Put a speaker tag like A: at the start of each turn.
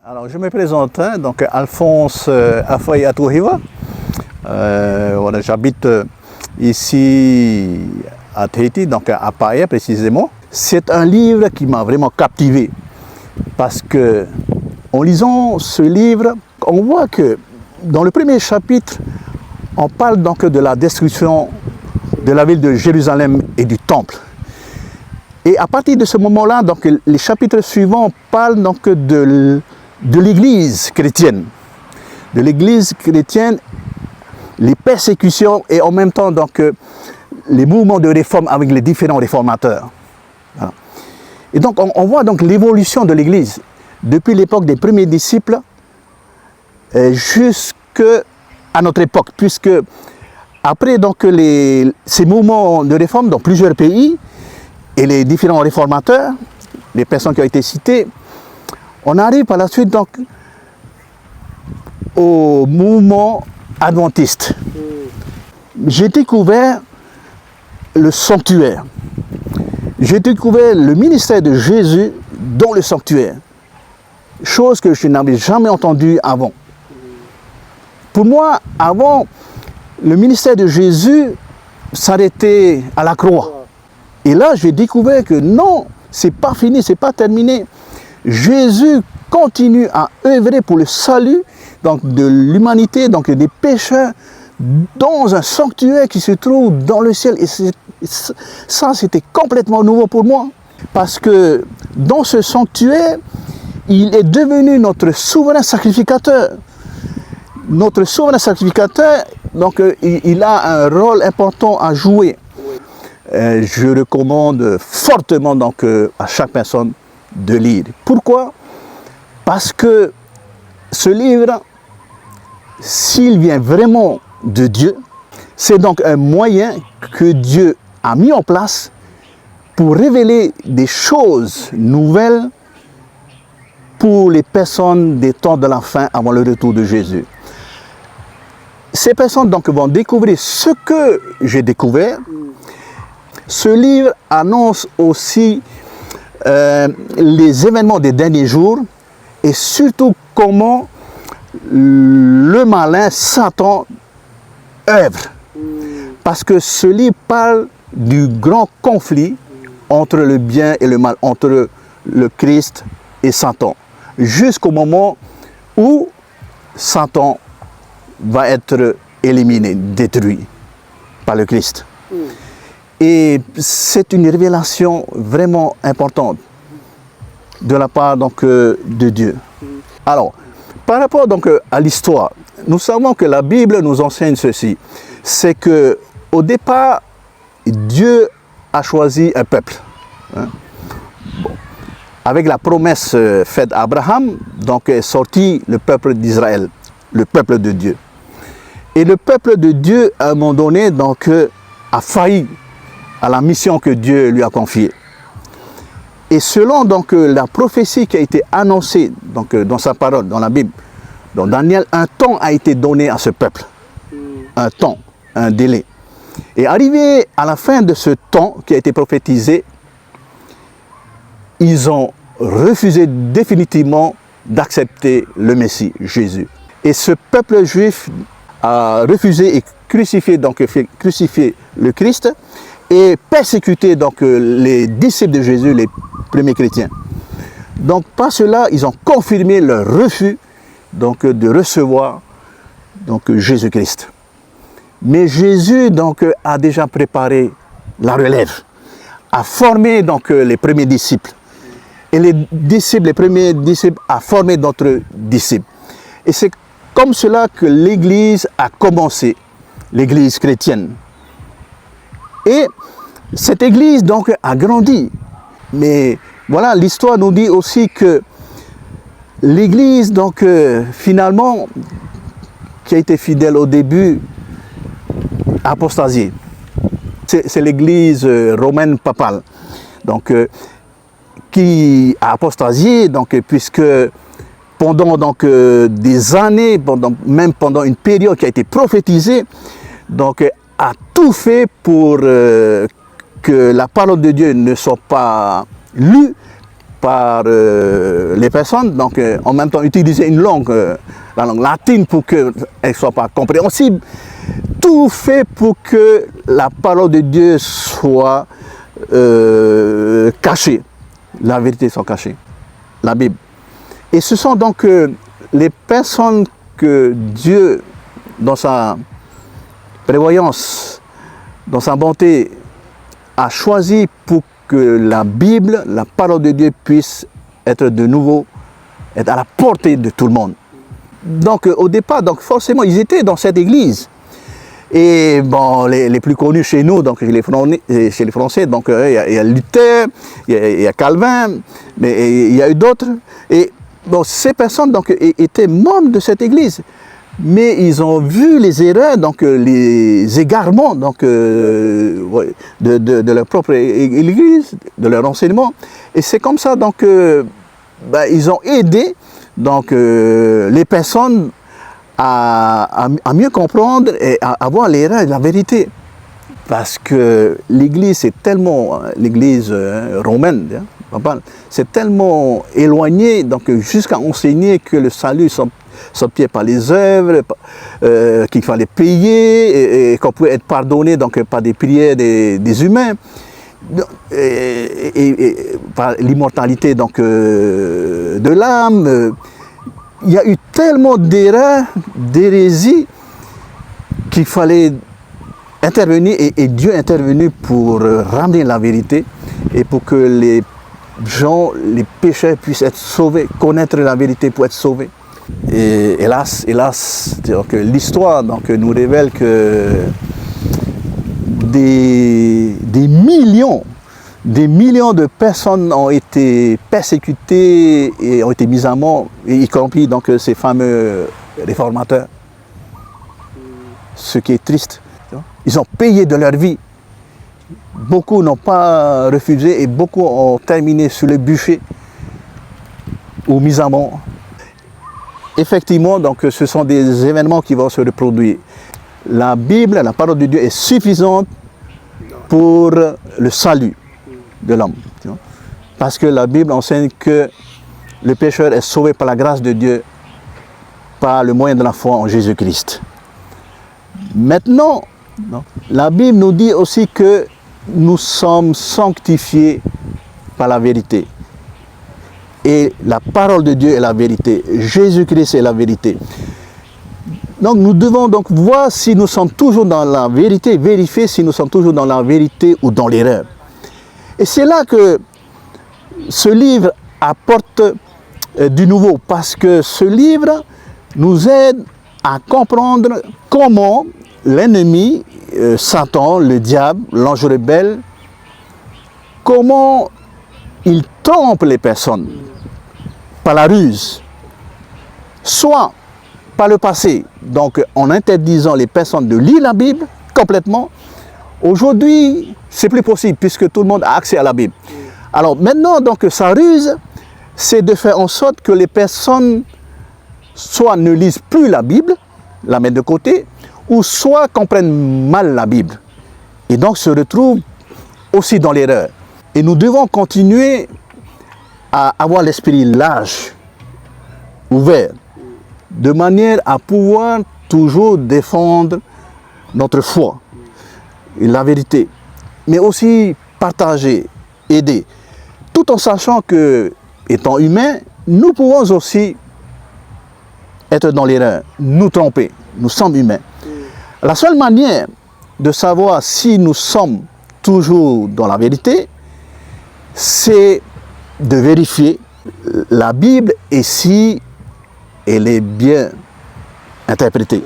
A: Alors, je me présente, donc Alphonse Afoy Atouhiwa. Voilà, j'habite ici à Tahiti, donc à Paia précisément. C'est un livre qui m'a vraiment captivé parce que, en lisant ce livre, on voit que dans le premier chapitre, on parle donc de la destruction de la ville de Jérusalem et du temple. Et à partir de ce moment-là, donc les chapitres suivants parlent donc de l'Église chrétienne. De l'Église chrétienne, les persécutions et en même temps donc les mouvements de réforme avec les différents réformateurs. Voilà. Et donc on voit donc l'évolution de l'Église depuis l'époque des premiers disciples jusqu'à notre époque, puisque après donc ces mouvements de réforme dans plusieurs pays et les différents réformateurs, les personnes qui ont été citées, on arrive par la suite donc au mouvement adventiste. J'ai découvert le sanctuaire. J'ai découvert le ministère de Jésus dans le sanctuaire. Chose que je n'avais jamais entendue avant. Pour moi, avant, le ministère de Jésus s'arrêtait à la croix. Et là, j'ai découvert que non, c'est pas fini, c'est pas terminé. Jésus continue à œuvrer pour le salut donc, de l'humanité, donc des pécheurs, dans un sanctuaire qui se trouve dans le ciel. Et ça, c'était complètement nouveau pour moi. Parce que dans ce sanctuaire, il est devenu notre souverain sacrificateur. Notre souverain sacrificateur, donc, il a un rôle important à jouer. Je recommande fortement donc, à chaque personne de lire. Pourquoi? Parce que ce livre, s'il vient vraiment de Dieu, c'est donc un moyen que Dieu a mis en place pour révéler des choses nouvelles pour les personnes des temps de la fin avant le retour de Jésus. Ces personnes donc vont découvrir ce que j'ai découvert. Ce livre annonce aussi les événements des derniers jours et surtout comment le malin, Satan, œuvre. Parce que ce livre parle du grand conflit entre le bien et le mal, entre le Christ et Satan, jusqu'au moment où Satan va être éliminé, détruit par le Christ. Et c'est une révélation vraiment importante de la part donc, de Dieu. Alors, par rapport donc, à l'histoire, nous savons que la Bible nous enseigne ceci. C'est que au départ, Dieu a choisi un peuple. Hein. Bon. Avec la promesse faite à Abraham, donc est sorti le peuple d'Israël, le peuple de Dieu. Et le peuple de Dieu, à un moment donné, donc, a failli à la mission que Dieu lui a confiée. Et selon donc, la prophétie qui a été annoncée donc, dans sa parole, dans la Bible, dans Daniel, un temps a été donné à ce peuple. Un temps, un délai. Et arrivé à la fin de ce temps qui a été prophétisé, ils ont refusé définitivement d'accepter le Messie, Jésus. Et ce peuple juif a refusé et crucifié, donc, crucifié le Christ et persécuté donc, les disciples de Jésus, les premiers chrétiens. Donc par cela, ils ont confirmé leur refus donc, de recevoir donc, Jésus-Christ. Mais Jésus donc, a déjà préparé la relève, a formé donc, les premiers disciples. Et les premiers disciples, a formé d'autres disciples. Et c'est comme cela que l'Église a commencé, l'Église chrétienne. Et cette Église donc a grandi. Mais voilà, l'histoire nous dit aussi que l'Église, donc finalement, qui a été fidèle au début, a apostasié. C'est l'Église romaine papale, donc, qui a apostasié, donc, puisque pendant donc, des années, même pendant une période qui a été prophétisée, donc, a tout fait pour que la parole de Dieu ne soit pas lue par les personnes, donc en même temps utiliser une langue, la langue latine pour qu'elle ne soit pas compréhensible. Tout fait pour que la parole de Dieu soit cachée, la vérité soit cachée, la Bible. Et ce sont donc les personnes que Dieu, dans sa prévoyance, dans sa bonté, a choisi pour que la Bible, la parole de Dieu, puisse être de nouveau, être à la portée de tout le monde. Donc au départ, donc, forcément, ils étaient dans cette église. Et bon, les plus connus chez nous, donc chez les Français, donc il y a Luther, il y a Calvin, mais il y a eu d'autres. Et bon, ces personnes donc, étaient membres de cette église. Mais ils ont vu les erreurs, donc les égarements donc, de leur propre église, de leur enseignement. Et c'est comme ça donc ils ont aidé donc, les personnes à mieux comprendre et à avoir l'erreur et la vérité. Parce que l'église est tellement, l'église romaine, c'est tellement éloigné donc jusqu'à enseigner que le salut s'obtient par les œuvres, qu'il fallait payer et qu'on pouvait être pardonné donc, par des prières des humains et par l'immortalité donc de l'âme. Il y a eu tellement d'erreurs, d'hérésies qu'il fallait intervenir et Dieu est intervenu pour ramener la vérité et pour que les gens, les pécheurs puissent être sauvés, connaître la vérité pour être sauvés. Et hélas, l'histoire nous révèle que des millions de personnes ont été persécutées et ont été mises à mort, y compris donc ces fameux réformateurs. Ce qui est triste. Ils ont payé de leur vie. Beaucoup n'ont pas refusé et beaucoup ont terminé sur le bûcher ou mis à mort. Effectivement, donc, ce sont des événements qui vont se reproduire. La Bible, la parole de Dieu est suffisante pour le salut de l'homme. Parce que la Bible enseigne que le pécheur est sauvé par la grâce de Dieu, par le moyen de la foi en Jésus-Christ. Maintenant, la Bible nous dit aussi que nous sommes sanctifiés par la vérité. Et la parole de Dieu est la vérité. Jésus-Christ est la vérité. Donc nous devons donc voir si nous sommes toujours dans la vérité, vérifier si nous sommes toujours dans la vérité ou dans l'erreur. Et c'est là que ce livre apporte du nouveau, parce que ce livre nous aide à comprendre comment l'ennemi, Satan, le diable, l'ange rebelle, comment il trompe les personnes par la ruse, soit par le passé, donc en interdisant les personnes de lire la Bible complètement. Aujourd'hui, c'est plus possible puisque tout le monde a accès à la Bible. Alors maintenant, donc, sa ruse, c'est de faire en sorte que les personnes soit ne lisent plus la Bible, la mettent de côté, ou soit comprennent mal la Bible. Et donc se retrouvent aussi dans l'erreur. Et nous devons continuer à avoir l'esprit large, ouvert, de manière à pouvoir toujours défendre notre foi et la vérité, mais aussi partager, aider, tout en sachant que, étant humains, nous pouvons aussi être dans l'erreur, nous tromper, nous sommes humains. La seule manière de savoir si nous sommes toujours dans la vérité, c'est de vérifier la Bible et si elle est bien interprétée.